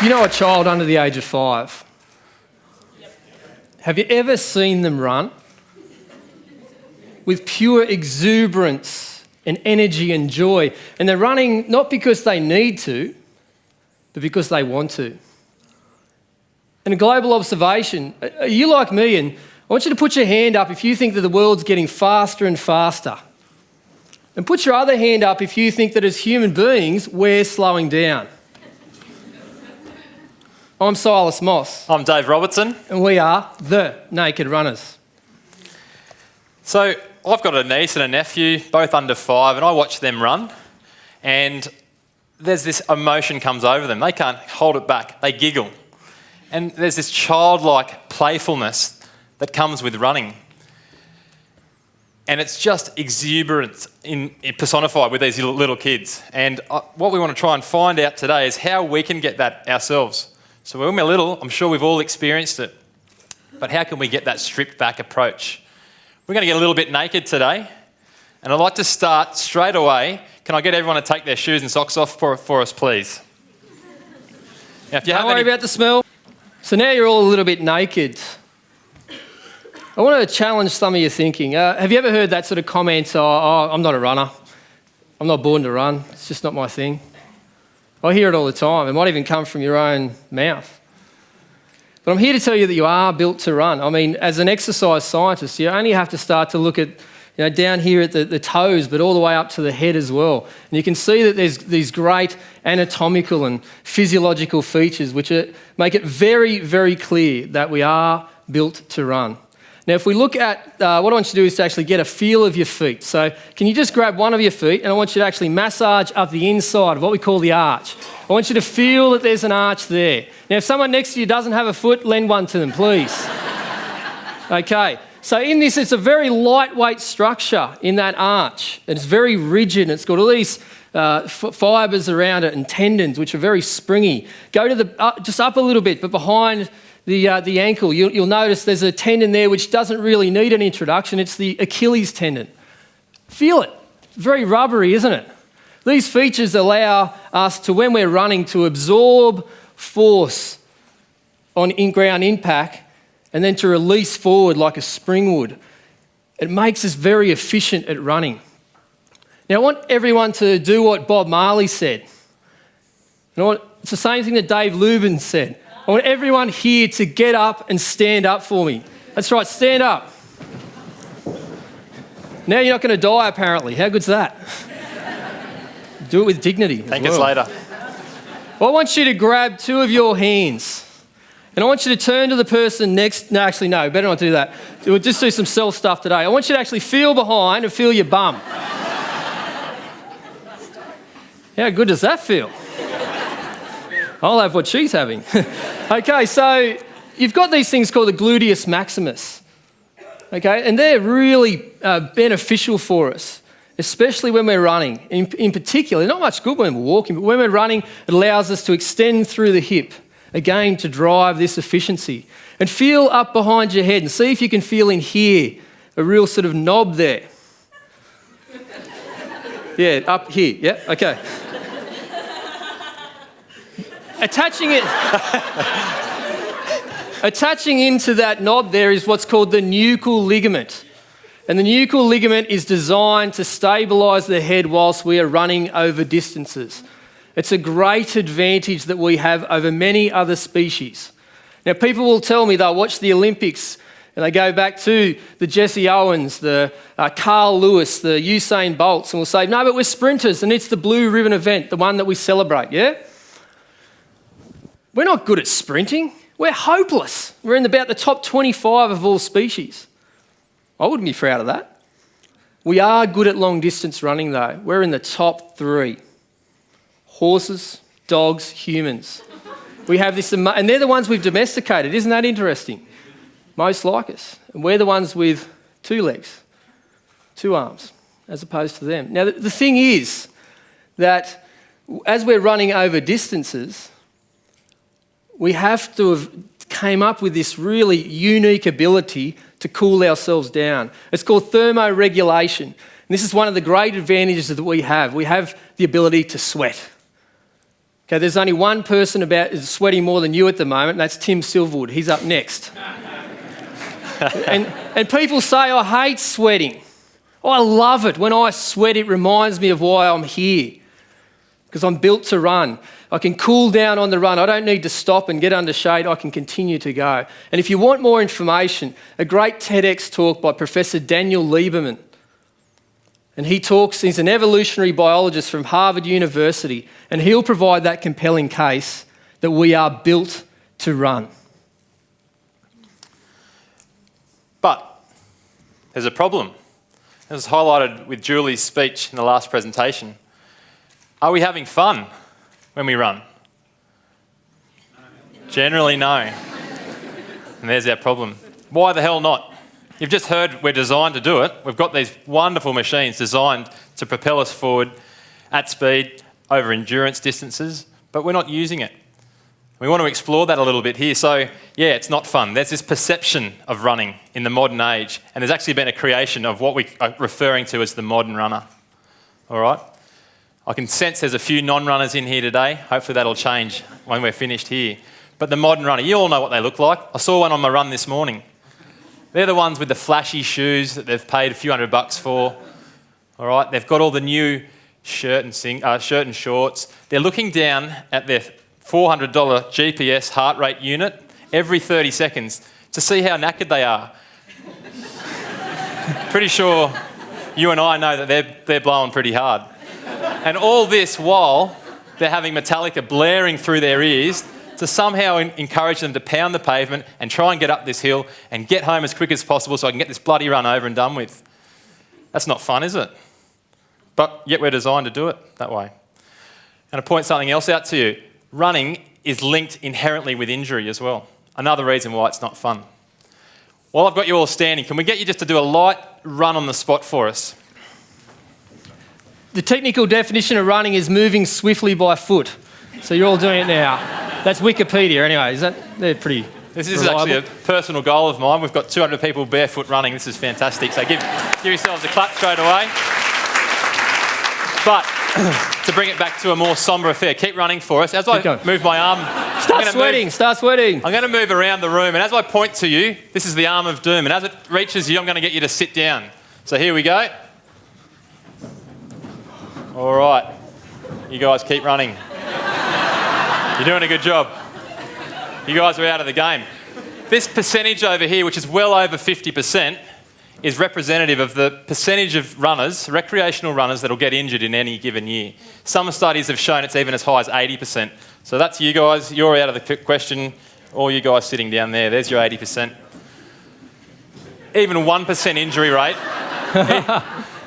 You know a child under the age of 5? Have you ever seen them run? With pure exuberance and energy and joy. And they're running not because they need to, but because they want to. And a global observation, are you like me? And I want you to put your hand up if you think that the world's getting faster and faster. And put your other hand up if you think that as human beings, we're slowing down. I'm Silas Moss. I'm Dave Robertson. And we are the Naked Runners. So I've got a niece and a nephew, both under 5, and I watch them run. And there's this emotion comes over them. They can't hold it back. They giggle. And there's this childlike playfulness that comes with running. And it's just exuberance personified with these little kids. And what we want to try and find out today is how we can get that ourselves. So when we're little, I'm sure we've all experienced it. But how can we get that stripped back approach? We're going to get a little bit naked today. And I'd like to start straight away. Can I get everyone to take their shoes and socks off for us, please? Now, if you Don't worry about the smell. So now you're all a little bit naked. I want to challenge some of your thinking. Have you ever heard that sort of comment, I'm not a runner. I'm not born to run. It's just not my thing. I hear it all the time. It might even come from your own mouth. But I'm here to tell you that you are built to run. I mean, as an exercise scientist, you only have to start to look at, down here at the toes, but all the way up to the head as well. And you can see that there's these great anatomical and physiological features which make it very, very clear that we are built to run. Now, if we look at, what I want you to do is to actually get a feel of your feet. So can you just grab one of your feet, and I want you to actually massage up the inside of what we call the arch. I want you to feel that there's an arch there. Now, if someone next to you doesn't have a foot, lend one to them, please. Okay. So in this, it's a very lightweight structure in that arch. It's very rigid. It's got all these fibres around it and tendons, which are very springy. Go to just up a little bit, but behind the ankle, you'll notice there's a tendon there which doesn't really need an introduction. It's the Achilles tendon. Feel it. It's very rubbery, isn't it? These features allow us to, when we're running, to absorb force on in-ground impact and then to release forward like a spring would. It makes us very efficient at running. Now, I want everyone to do what Bob Marley said. It's the same thing that Dave Lubin said. I want everyone here to get up and stand up for me. That's right, stand up. Now you're not going to die, apparently. How good's that? Do it with dignity. Thank us later. Well, I want you to grab two of your hands. And I want you to turn to the person next. No, actually, no, better not do that. We'll just do some self stuff today. I want you to actually feel behind and feel your bum. How good does that feel? I'll have what she's having. Okay, so you've got these things called the gluteus maximus. Okay, and they're really beneficial for us, especially when we're running. In particular, not much good when we're walking, but when we're running, it allows us to extend through the hip. Again, to drive this efficiency. And feel up behind your head and see if you can feel in here, a real sort of knob there. Yeah, up here, yeah, okay. Attaching into that knob there is what's called the Nuchal Ligament. And the Nuchal Ligament is designed to stabilise the head whilst we are running over distances. It's a great advantage that we have over many other species. Now, people will tell me they'll watch the Olympics and they go back to the Jesse Owens, the Carl Lewis, the Usain Bolts, and will say, no, but we're sprinters and it's the Blue Ribbon event, the one that we celebrate, yeah? We're not good at sprinting. We're hopeless. We're in about the top 25 of all species. I wouldn't be proud of that. We are good at long distance running though. We're in the top 3. Horses, dogs, humans. We have this, and they're the ones we've domesticated. Isn't that interesting? Most like us. And we're the ones with 2 legs, 2 arms, as opposed to them. Now, the thing is that as we're running over distances, we have to have came up with this really unique ability to cool ourselves down. It's called thermoregulation. And this is one of the great advantages that we have. We have the ability to sweat. Okay, there's only one person is sweating more than you at the moment, and that's Tim Silverwood. He's up next. and people say, I hate sweating. I love it. When I sweat, it reminds me of why I'm here, because I'm built to run. I can cool down on the run. I don't need to stop and get under shade. I can continue to go. And if you want more information, a great TEDx talk by Professor Nuchal Ligament. And he's an evolutionary biologist from Harvard University, and he'll provide that compelling case that we are built to run. But there's a problem. It was highlighted with Julie's speech in the last presentation. Are we having fun when we run? Generally, no. And there's our problem. Why the hell not? You've just heard we're designed to do it. We've got these wonderful machines designed to propel us forward at speed over endurance distances, but we're not using it. We want to explore that a little bit here. So, yeah, it's not fun. There's this perception of running in the modern age, and there's actually been a creation of what we are referring to as the modern runner. All right? I can sense there's a few non-runners in here today. Hopefully that'll change when we're finished here. But the modern runner, you all know what they look like. I saw one on my run this morning. They're the ones with the flashy shoes that they've paid a few $100 for. All right, they've got all the new shirt and shorts. They're looking down at their $400 GPS heart rate unit every 30 seconds to see how knackered they are. Pretty sure you and I know that they're blowing pretty hard. And all this while they're having Metallica blaring through their ears to somehow encourage them to pound the pavement and try and get up this hill and get home as quick as possible so I can get this bloody run over and done with. That's not fun, is it? But yet we're designed to do it that way. And I point something else out to you. Running is linked inherently with injury as well. Another reason why it's not fun. While I've got you all standing, can we get you just to do a light run on the spot for us? The technical definition of running is moving swiftly by foot. So you're all doing it now. That's Wikipedia anyway. They're pretty This is reliable. actually a personal goal of mine. We've got 200 people barefoot running. This is fantastic. So give yourselves a clap straight away. But to bring it back to a more sombre affair, keep running for us. As I move my arm... Start sweating. I'm going to move around the room, and as I point to you, this is the arm of doom, and as it reaches you, I'm going to get you to sit down. So here we go. All right. You guys keep running. You're doing a good job. You guys are out of the game. This percentage over here, which is well over 50%, is representative of the percentage of runners, recreational runners, that will get injured in any given year. Some studies have shown it's even as high as 80%. So that's you guys. You're out of the question. All you guys sitting down there, there's your 80%. Even 1% injury rate,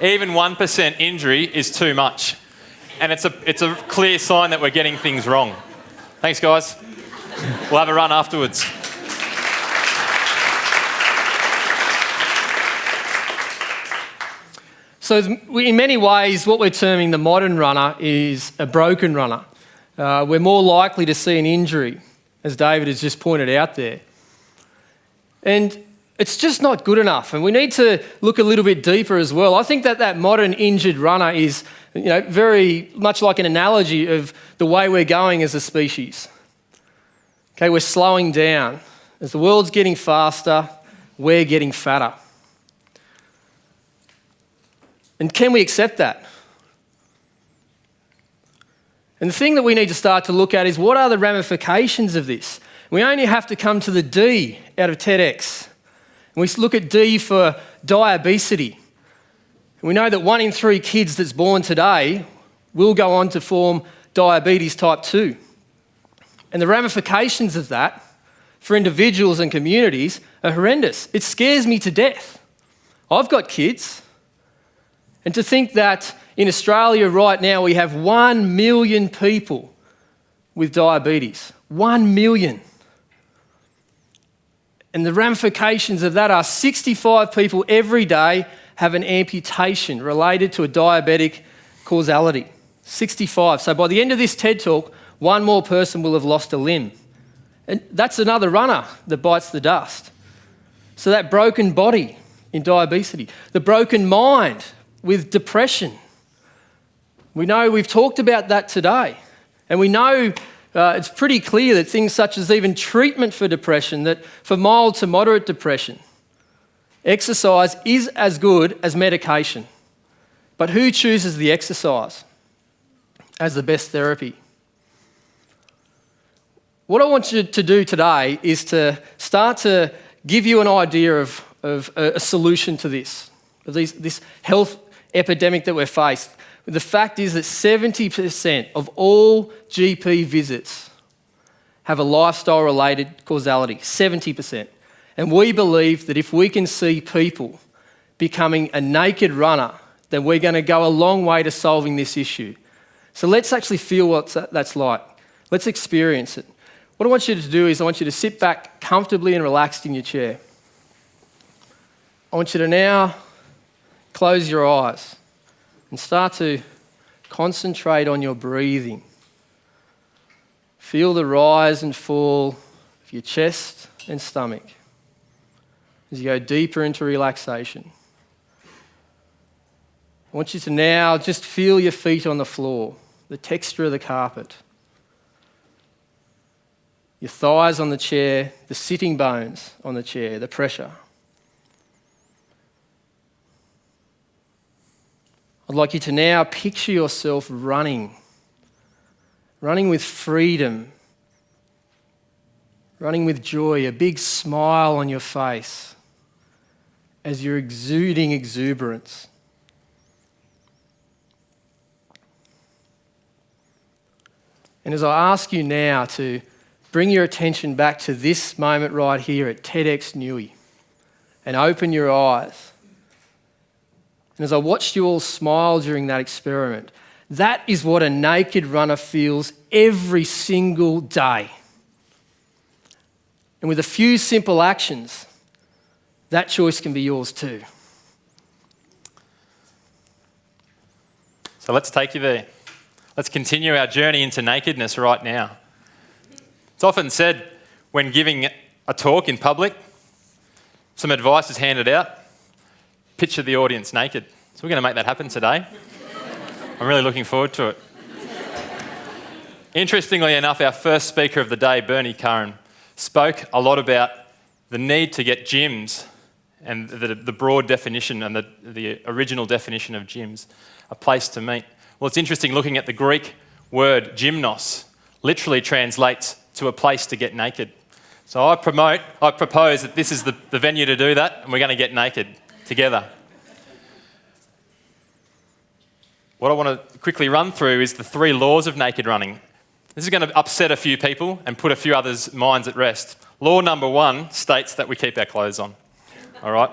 even 1% injury is too much. And it's a clear sign that we're getting things wrong. Thanks, guys. We'll have a run afterwards. So in many ways, what we're terming the modern runner is a broken runner. We're more likely to see an injury, as David has just pointed out there. And it's just not good enough, and we need to look a little bit deeper as well. I think that modern injured runner is, very much like an analogy of the way we're going as a species. Okay, we're slowing down. As the world's getting faster, we're getting fatter. And can we accept that? And the thing that we need to start to look at is, what are the ramifications of this? We only have to come to the D out of TEDx. And we look at D for diabesity. And we know that 1 in 3 kids that's born today will go on to form diabetes type 2. And the ramifications of that for individuals and communities are horrendous. It scares me to death. I've got kids. And to think that in Australia right now we have 1 million people with diabetes. 1 million. And the ramifications of that are 65 people every day have an amputation related to a diabetic causality. 65. So by the end of this TED Talk, 1 more person will have lost a limb. And that's another runner that bites the dust. So that broken body in diabetes, the broken mind with depression. We know we've talked about that today. And we know it's pretty clear that things such as even treatment for depression, that for mild to moderate depression, exercise is as good as medication. But who chooses the exercise as the best therapy? What I want you to do today is to start to give you an idea of a solution to this health epidemic that we're faced. The fact is that 70% of all GP visits have a lifestyle-related causality, 70%. And we believe that if we can see people becoming a naked runner, then we're going to go a long way to solving this issue. So let's actually feel what that's like. Let's experience it. What I want you to do is I want you to sit back comfortably and relaxed in your chair. I want you to now close your eyes and start to concentrate on your breathing. Feel the rise and fall of your chest and stomach as you go deeper into relaxation. I want you to now just feel your feet on the floor, the texture of the carpet, your thighs on the chair, the sitting bones on the chair, the pressure. I'd like you to now picture yourself running with freedom, running with joy, a big smile on your face as you're exuding exuberance. And as I ask you now to bring your attention back to this moment right here at TEDxNewy and open your eyes. And as I watched you all smile during that experiment, that is what a naked runner feels every single day. And with a few simple actions, that choice can be yours too. So let's take you there. Let's continue our journey into nakedness right now. It's often said when giving a talk in public, some advice is handed out. Picture the audience naked. So we're going to make that happen today. I'm really looking forward to it. Interestingly enough, our first speaker of the day, Bernie Curran, spoke a lot about the need to get gyms and the broad definition and the original definition of gyms, a place to meet. Well, it's interesting looking at the Greek word gymnos, literally translates to a place to get naked. So I propose that this is the venue to do that, and we're going to get naked together. What I want to quickly run through is the 3 laws of naked running. This is going to upset a few people and put a few others' minds at rest. Law number 1 states that we keep our clothes on. All right?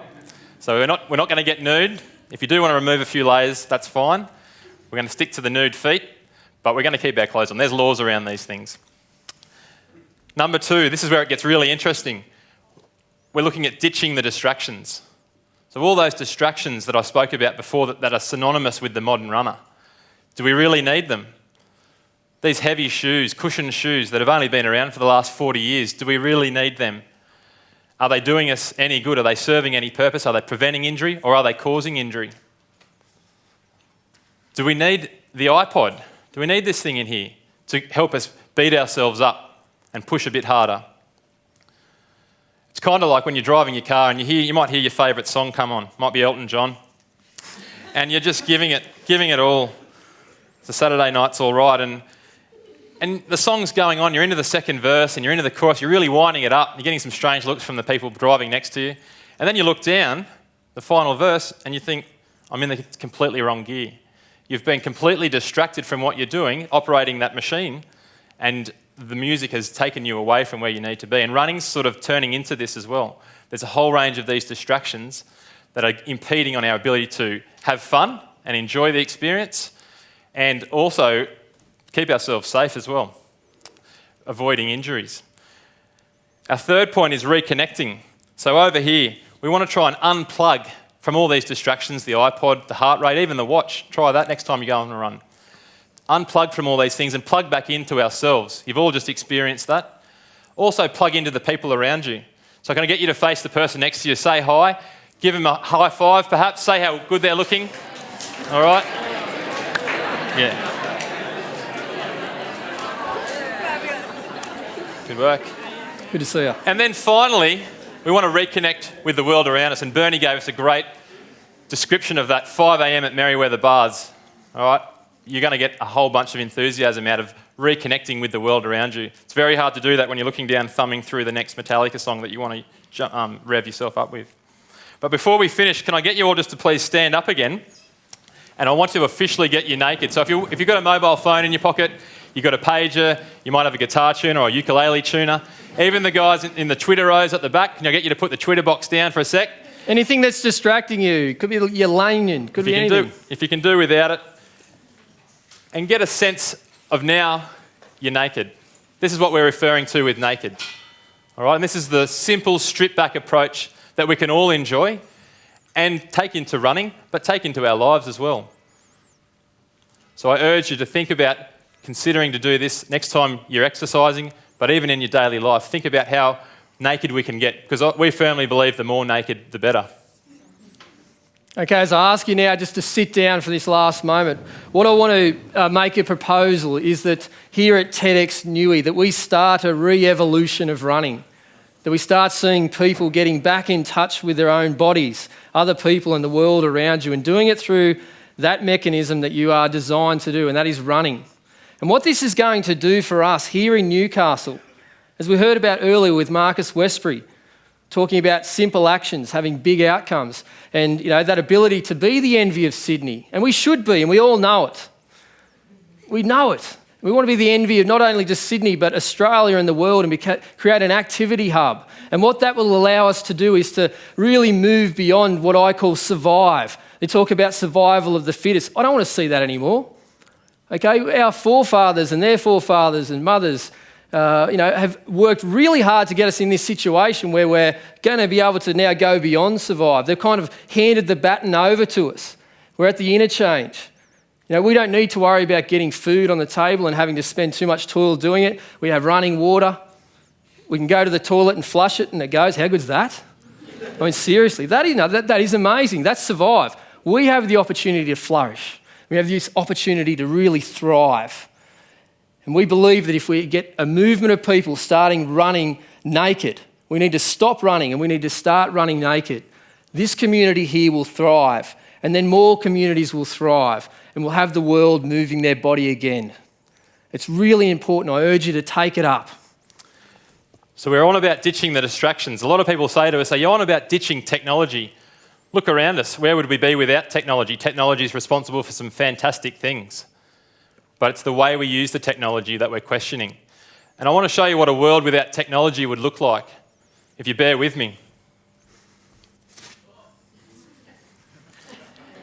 So we're not going to get nude. If you do want to remove a few layers, that's fine. We're going to stick to the nude feet, but we're going to keep our clothes on. There's laws around these things. Number 2, this is where it gets really interesting. We're looking at ditching the distractions. So all those distractions that I spoke about before that are synonymous with the modern runner, do we really need them? These heavy shoes, cushioned shoes that have only been around for the last 40 years, do we really need them? Are they doing us any good? Are they serving any purpose? Are they preventing injury or are they causing injury? Do we need the iPod? Do we need this thing in here to help us beat ourselves up and push a bit harder? It's kind of like when you're driving your car and you might hear your favourite song come on. Might be Elton John. And you're just giving it all. The Saturday night's all right. And the song's going on. You're into the second verse and you're into the chorus. You're really winding it up. You're getting some strange looks from the people driving next to you. And then you look down, the final verse, and you think, I'm in the completely wrong gear. You've been completely distracted from what you're doing, operating that machine, and the music has taken you away from where you need to be. And running's sort of turning into this as well. There's a whole range of these distractions that are impeding on our ability to have fun and enjoy the experience, and also keep ourselves safe as well, avoiding injuries. Our third point is reconnecting. So over here, we want to try and unplug from all these distractions, the iPod, the heart rate, even the watch. Try that next time you go on a run. Unplug from all these things and plug back into ourselves. You've all just experienced that. Also plug into the people around you. So can I get you to face the person next to you, say hi, give them a high five perhaps, say how good they're looking. All right? Yeah. Good work. Good to see you. And then finally, we want to reconnect with the world around us. And Bernie gave us a great description of that 5 a.m. at Merriweather Bars. All right? You're going to get a whole bunch of enthusiasm out of reconnecting with the world around you. It's very hard to do that when you're looking down, thumbing through the next Metallica song that you want to rev yourself up with. But before we finish, can I get you all just to please stand up again? And I want to officially get you naked. So if you've got a mobile phone in your pocket, you've got a pager, you might have a guitar tuner or a ukulele tuner. Even the guys in the Twitter rows at the back, can I get you to put the Twitter box down for a sec? Anything that's distracting you. Could be your lane, could be anything. If you can do without it. And get a sense of now you're naked. This is what we're referring to with naked. All right, and this is the simple strip-back approach that we can all enjoy and take into running, but take into our lives as well. So I urge you to think about considering to do this next time you're exercising, but even in your daily life. Think about how naked we can get, because we firmly believe the more naked, the better. Okay, as I ask you now just to sit down for this last moment, what I want to make a proposal is that here at TEDxNewy, that we start a re-evolution of running, that we start seeing people getting back in touch with their own bodies, other people and the world around you, and doing it through that mechanism that you are designed to do, and that is running. And what this is going to do for us here in Newcastle, as we heard about earlier with Marcus Westbury, talking about simple actions, having big outcomes, and that ability to be the envy of Sydney. And we should be, and we all know it. We know it. We want to be the envy of not only just Sydney, but Australia and the world, and create an activity hub. And what that will allow us to do is to really move beyond what I call survive. They talk about survival of the fittest. I don't want to see that anymore. Okay, our forefathers and their forefathers and mothers have worked really hard to get us in this situation where we're going to be able to now go beyond survive. They've kind of handed the baton over to us. We're at the interchange. We don't need to worry about getting food on the table and having to spend too much toil doing it. We have running water. We can go to the toilet and flush it and it goes. How good's that? I mean, seriously, that is amazing. That's survive. We have the opportunity to flourish. We have this opportunity to really thrive. And we believe that if we get a movement of people starting running naked, we need to stop running and we need to start running naked. This community here will thrive, and then more communities will thrive, and we'll have the world moving their body again. It's really important. I urge you to take it up. So we're on about ditching the distractions. A lot of people say to us, are you on about ditching technology? Look around us. Where would we be without technology? Technology is responsible for some fantastic things. But it's the way we use the technology that we're questioning. And I want to show you what a world without technology would look like, if you bear with me.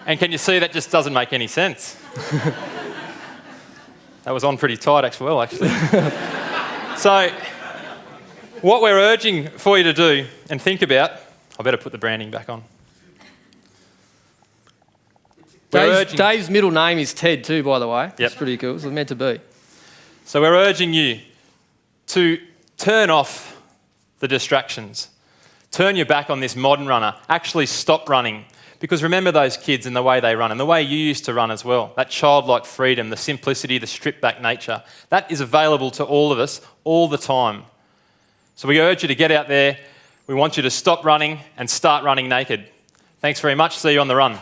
And can you see that just doesn't make any sense? That was on pretty tight actually. So what we're urging for you to do and think about, I better put the branding back on. Dave's middle name is Ted too, by the way. Yep. That's pretty cool. It's meant to be. So we're urging you to turn off the distractions. Turn your back on this modern runner. Actually stop running. Because remember those kids and the way they run and the way you used to run as well. That childlike freedom, the simplicity, the stripped-back nature. That is available to all of us all the time. So we urge you to get out there. We want you to stop running and start running naked. Thanks very much. See you on the run.